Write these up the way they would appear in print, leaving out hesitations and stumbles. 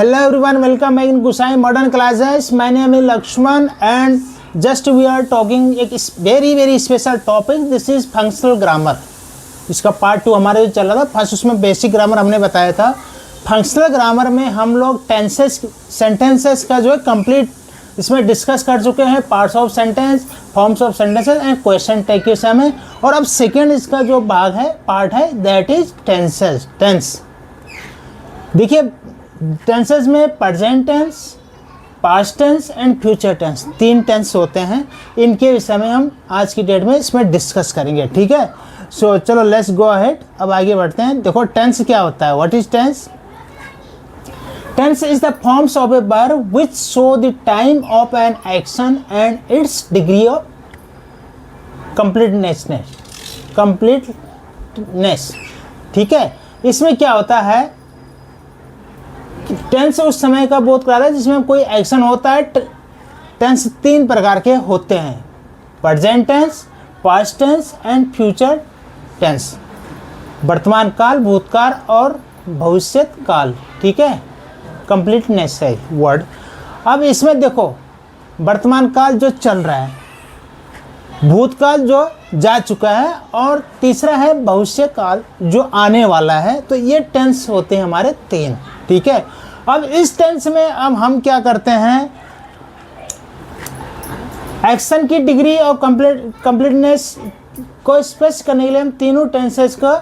Hello everyone, welcome back in Kusai Modern Classes. My name is Lakshman and just we are talking एक very special topic. This is functional grammar. इसका part 2 हमारे जो चल रहा था first, उसमें basic grammar हमने बताया था। फंक्शनल ग्रामर में हम लोग टेंसेस सेंटेंसेस का जो है कंप्लीट इसमें डिस्कस कर चुके हैं, parts of sentence, forms of sentences and question tag के विषय में। और अब सेकेंड इसका जो भाग है, पार्ट है, दैट इज टेंसेस। टेंस देखिए, टेंसेस में present tense, past tense and future tense, 3 tense होते हैं। इनके विषय में हम आज की डेट में इसमें डिस्कस करेंगे, ठीक है। सो चलो लेट्स गो अहेड, अब आगे बढ़ते हैं। देखो टेंस क्या होता है, what is tense? Tense is the forms of a verb which show the time of an action and its degree of completeness, ठीक है। इसमें क्या होता है, टेंस उस समय का बोध कराता है जिसमें कोई एक्शन होता है। टेंस 3 प्रकार के होते हैं, present tense, past tense and future tense. वर्तमान काल, भूतकाल और भविष्य काल, ठीक है। कंप्लीटनेस है वर्ड। अब इसमें देखो, वर्तमान काल जो चल रहा है, भूतकाल जो जा चुका है और तीसरा है भविष्य काल जो आने वाला है। तो ये टेंस होते हैं हमारे 3, ठीक है। अब इस टेंस में अब हम क्या करते हैं, एक्शन की डिग्री और कंप्लीटनेस को स्पष्ट करने के लिए हम तीनों टेंसेस को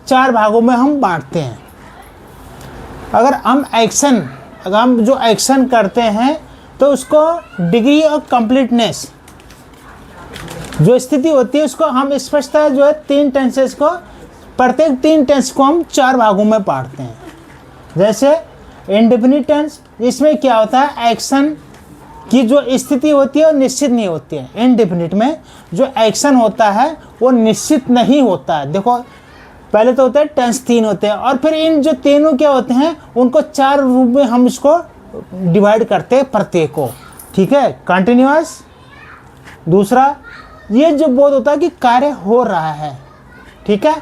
4 भागों में हम बांटते हैं। अगर हम जो एक्शन करते हैं तो उसको डिग्री और कंप्लीटनेस जो स्थिति होती है उसको हम स्पष्टता जो है 3 टेंसेस को, प्रत्येक 3 टेंस को हम 4 भागों में बांटते हैं। जैसे इंडेफिनिट टेंस, इसमें क्या होता है, एक्शन की जो स्थिति होती है वो निश्चित नहीं होती है। इंडेफिनिट में जो एक्शन होता है वो निश्चित नहीं होता है। देखो पहले तो होता है टेंस 3 होते हैं और फिर इन जो तीनों क्या होते हैं उनको 4 रूप में हम इसको डिवाइड करते हैं प्रत्येक को, ठीक है। कंटिन्यूअस, दूसरा ये जो बोध होता है कि कार्य हो रहा है, ठीक है।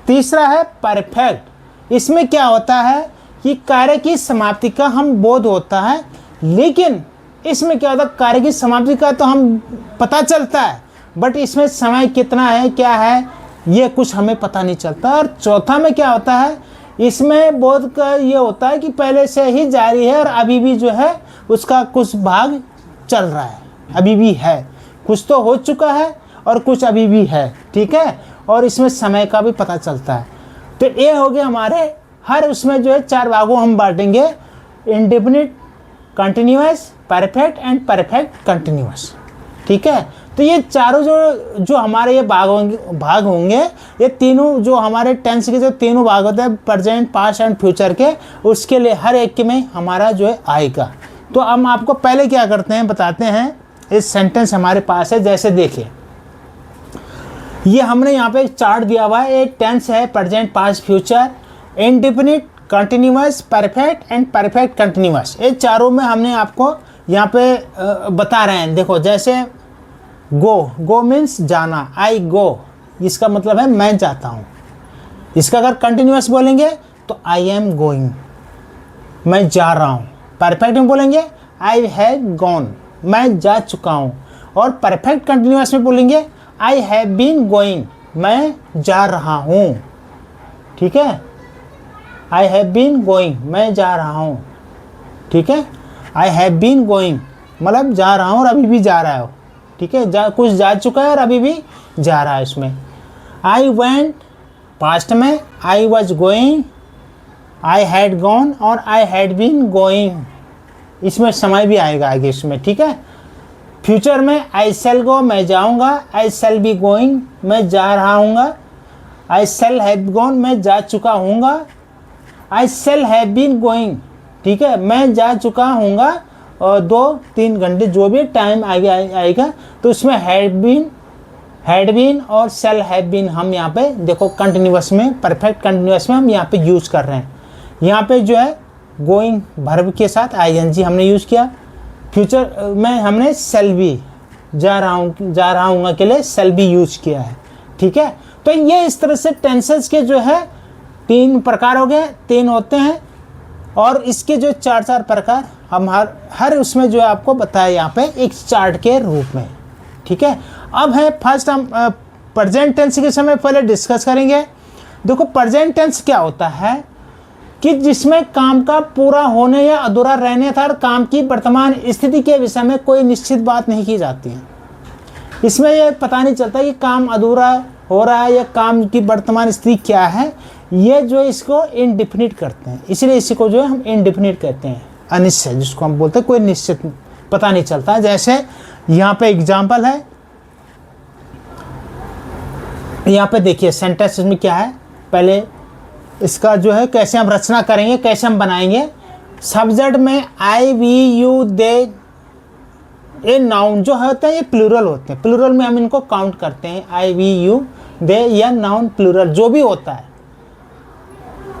तीसरा है परफेक्ट, इसमें क्या होता है कि कार्य की समाप्ति का हम बोध होता है, लेकिन इसमें क्या होता है, कार्य की समाप्ति का तो हम पता चलता है बट इसमें समय कितना है, क्या है, ये कुछ हमें पता नहीं चलता। और चौथा में क्या होता है, इसमें बोध का ये होता है कि पहले से ही जारी है और अभी भी जो है उसका कुछ भाग चल रहा है, अभी भी है, कुछ तो हो चुका है और कुछ अभी भी है, ठीक है। और इसमें समय का भी पता चलता है। तो ये हो गया हमारे, हर उसमें जो है 4 भागों हम बांटेंगे, indefinite, continuous, perfect and perfect continuous, ठीक है। तो ये चारों जो हमारे ये भाग होंगे, ये तीनों जो हमारे टेंस के जो तीनों भाग होते हैं, प्रेजेंट, पास्ट एंड फ्यूचर के, उसके लिए हर एक में हमारा जो है आएगा। तो हम आपको पहले क्या करते हैं बताते हैं। इस सेंटेंस हमारे पास है, जैसे देखिए ये हमने यहाँ पे एक चार्ट दिया हुआ है। एक टेंस है present, past, future, indefinite, continuous, perfect and perfect continuous. ये चारों में हमने आपको यहाँ पे बता रहे हैं। देखो जैसे गो मीन्स जाना, आई गो, इसका मतलब है मैं जाता हूँ। इसका अगर कंटिन्यूअस बोलेंगे तो आई एम गोइंग, मैं जा रहा हूँ। परफेक्ट में बोलेंगे आई हैव गॉन, मैं जा चुका हूँ। और परफेक्ट कंटिन्यूअस में बोलेंगे आई हैव बीन गोइंग, मैं जा रहा हूँ, ठीक है। आई हैव बीन गोइंग, मैं जा रहा हूँ, ठीक है। आई हैव बीन गोइंग मतलब जा रहा हूँ और अभी भी जा रहा हो, ठीक है। कुछ जा चुका है और अभी भी जा रहा है इसमें। आई वेंट, पास्ट में I was going, I had gone और आई हैड बीन गोइंग, इसमें समय भी आएगा आगे इसमें, ठीक है। फ्यूचर में आई शैल गो, मैं जाऊँगा, आई शैल बी गोइंग, मैं जा रहा हूँगा, आई शैल हैव गॉन, मैं जा चुका हूँगा, आई शैल हैव बीन गोइंग, ठीक है, मैं जा चुका हूँगा। और 2-3 घंटे जो भी टाइम आगे आएगा तो उसमें हैड बीन और शैल हैव बीन हम यहाँ पे देखो कंटिन्यूअस में, परफेक्ट कंटिन्यूअस में हम यहाँ पे यूज़ कर रहे हैं। यहाँ पे जो है गोइंग वर्ब के साथ आईएनजी हमने यूज़ किया। फ्यूचर में हमने शैल बी, जा रहा हूँ के लिए शैल बी यूज किया है, ठीक है। तो ये इस तरह से टेंसेस के जो है 3 प्रकार हो गए, 3 होते हैं। और इसके जो चार चार प्रकार हम हर उसमें जो है आपको बताया यहाँ पे एक चार्ट के रूप में। ठीक है, अब है फर्स्ट हम प्रेजेंट टेंस के समय पहले डिस्कस करेंगे। देखो प्रेजेंट टेंस क्या होता है कि जिसमें काम का पूरा होने या अधूरा रहने था और काम की वर्तमान स्थिति के विषय में कोई निश्चित बात नहीं की जाती है। इसमें यह पता नहीं चलता कि काम अधूरा हो रहा है या काम की वर्तमान स्थिति क्या है, ये जो इसको इनडिफिनिट करते हैं, इसलिए इसी को जो है हम इनडिफिनिट कहते हैं, अनिश्चित, जिसको हम बोलते हैं कोई निश्चित पता नहीं चलता। जैसे यहाँ पे एग्जाम्पल है, यहाँ पे देखिए सेंटेंस में क्या है, पहले इसका जो है कैसे हम रचना करेंगे, कैसे हम बनाएंगे। सब्जेक्ट में आई वी यू दे, ये नाउन जो होते हैं ये प्लूरल होते हैं, प्लूरल में हम इनको काउंट करते हैं, आई वी यू दे या नाउन प्लूरल जो भी होता है,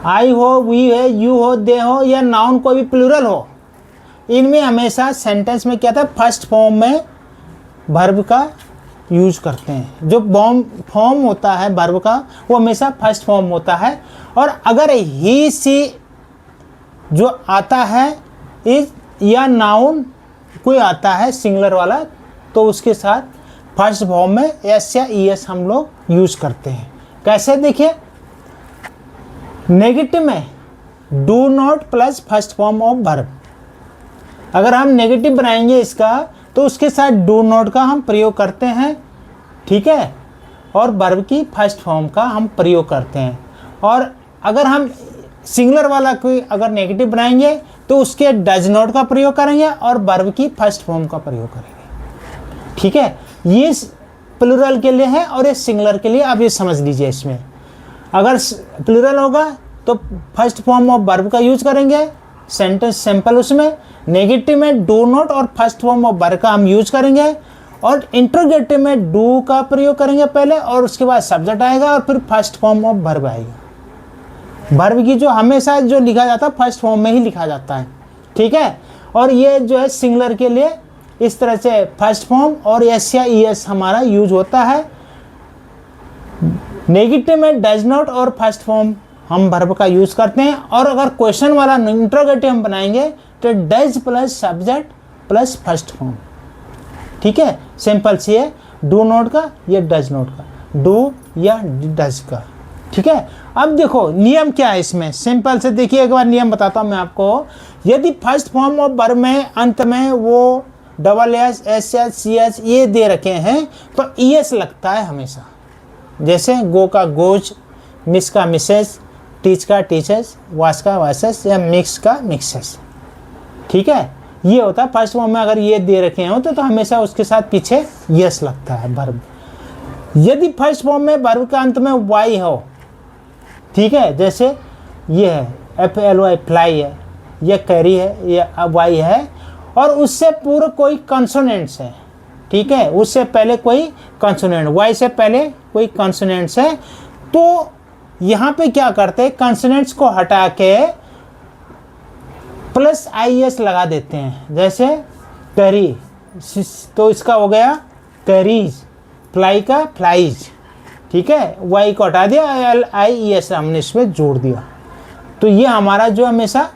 आई हो, वी है, यू हो, दे हो या नाउन कोई भी प्लूरल हो, इनमें हमेशा सेंटेंस में क्या था, फर्स्ट फॉर्म में वर्ब का यूज करते हैं। जो फॉर्म होता है वर्ब का वो हमेशा फर्स्ट फॉर्म होता है। और अगर ही सी जो आता है इज या नाउन कोई आता है सिंगुलर वाला, तो उसके साथ फर्स्ट फॉर्म में एस या ई एस हम लोग यूज करते हैं। कैसे देखिए, नेगेटिव में do not plus first form of verb, अगर हम नेगेटिव बनाएंगे इसका तो उसके साथ डू नॉट का हम प्रयोग करते हैं। ठीक है, और वर्ब की फर्स्ट फॉर्म का हम प्रयोग करते हैं। और अगर हम सिंगुलर वाला कोई अगर नेगेटिव बनाएंगे तो उसके डज नॉट का प्रयोग करेंगे और वर्ब की फर्स्ट फॉर्म का प्रयोग करेंगे। ठीक है, ये प्लूरल के लिए है और ये सिंगुलर के लिए, आप ये समझ लीजिए। इसमें अगर प्लूरल होगा तो फर्स्ट फॉर्म ऑफ वर्ब का यूज करेंगे, सेंटेंस सिंपल, उसमें नेगेटिव में डू नॉट और फर्स्ट फॉर्म ऑफ वर्ब का हम यूज करेंगे, और इंटरोगेटिव में डू का प्रयोग करेंगे पहले और उसके बाद सब्जेक्ट आएगा और फिर फर्स्ट फॉर्म ऑफ वर्ब आएगा। वर्ब की जो हमेशा जो लिखा जाता है फर्स्ट फॉर्म में ही लिखा जाता है। ठीक है, और ये जो है सिंगुलर के लिए इस तरह से फर्स्ट फॉर्म और एस या ई एस हमारा यूज होता है। नेगेटिव में डज नॉट और फर्स्ट फॉर्म हम वर्ब का यूज करते हैं। और अगर क्वेश्चन वाला इंटरोगेटिव हम बनाएंगे तो does plus subject plus first form. ठीक है, सिंपल सी है, डू नॉट का या डज नॉट का, डू या डज का। ठीक है, अब देखो नियम क्या है इसमें, सिंपल से देखिए, एक बार नियम बताता हूं मैं आपको। यदि फर्स्ट फॉर्म ऑफ वर्ब में अंत में वो double S, S H, C H ये दे रखे हैं तो ई एस लगता है हमेशा। जैसे गो का गोज, मिस का मिसेस, टीच का टीचर्स, वाश का वाशेस या मिक्स का मिक्सेस। ठीक है, ये होता है फर्स्ट फॉर्म में अगर ये दे रखे हो तो हमेशा उसके साथ पीछे यस लगता है वर्ब। यदि फर्स्ट फॉर्म में वर्ब का अंत में वाई हो, ठीक है, जैसे ये है एफ एल वाई फ्लाई है, ये कैरी है, ये वाई है, और उससे पूर्व कोई कंसोनेंट्स है। ठीक है, उससे पहले कोई कंसोनेंट, वाई से पहले कोई कंसोनेंट्स है, तो यहाँ पे क्या करते हैं, कंसोनेंट्स को हटा के प्लस आई एस लगा देते हैं। जैसे कैरी, तो इसका हो गया कैरीज, फ्लाई का फ्लाइज। ठीक है, वाई को हटा दिया, एल आई ई एस हमने इसमें जोड़ दिया। तो ये हमारा जो हमेशा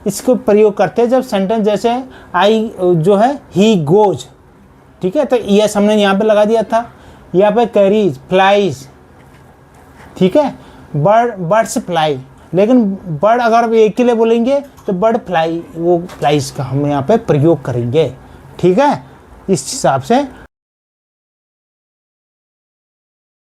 इसको प्रयोग करते हैं जब सेंटेंस, जैसे आई जो है ही गोज, ठीक है, तो ई एस हमने यहाँ पे लगा दिया था, यहाँ पे कैरीज, फ्लाइज। ठीक है, बर्ड्स फ्लाई, लेकिन बर्ड अगर एक के लिए बोलेंगे तो बर्ड फ्लाई, वो फ्लाइज का हम यहाँ पे प्रयोग करेंगे। ठीक है, इस हिसाब से